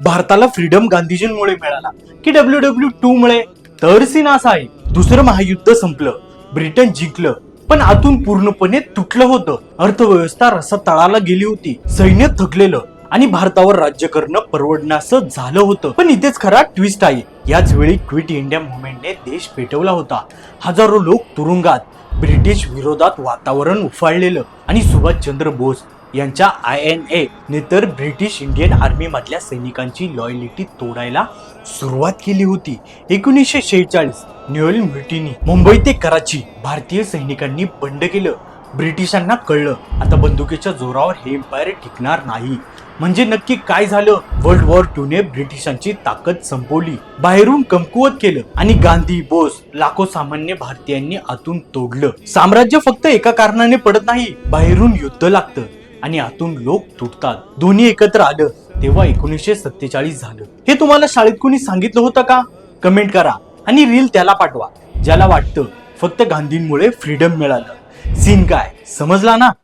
भारताला फ्रीडम गांधीजींमुळे मिळाला की WW2 मुळे? तर सीन असा आहे, दुसरं महायुद्ध संपलं, ब्रिटन जिंकलं, पण आतून पूर्णपणे तुटलं होतं. अर्थव्यवस्था रसातळाला गेली होती, सैन्य थकलेलं आणि भारतावर राज्य करणं परवडण्याचं झालं होतं. पण इथेच खरा ट्विस्ट आहे. याच वेळी क्विट इंडिया मुव्हमेंटने देश पेटवला होता. हजारो लोक तुरुंगात, ब्रिटिश विरोधात वातावरण उफाळलेलं आणि सुभाषचंद्र बोस यांच्या INA ने तर ब्रिटिश इंडियन आर्मी मधल्या सैनिकांची लॉयलिटी तोडायला सुरुवात केली होती. 1946 न्यूएल म्युटिनी, मुंबई ते कराची भारतीय सैनिकांनी बंड केलं. ब्रिटिशांना कळलं आता बंदुकीच्या जोरावर हे एम्पायर टिकणार नाही. म्हणजे नक्की काय झालं? वर्ल्ड वॉर 2 ने ब्रिटिशांची ताकद संपवली, बाहेरून कमकुवत केलं आणि गांधी, बोस, लाखो सामान्य भारतीयांनी आतून तोडलं. साम्राज्य फक्त एका कारणाने पडत नाही, बाहेरून युद्ध लागतं आणि आतून लोक तुटतात. दोन्ही एकत्र आलं तेव्हा 1947 झालं. हे तुम्हाला शाळेत कोणी सांगितलं होतं का? कमेंट करा आणि रील त्याला पाठवा ज्याला वाटतं फक्त गांधींमुळे फ्रीडम मिळालं. सीन काय समजला ना?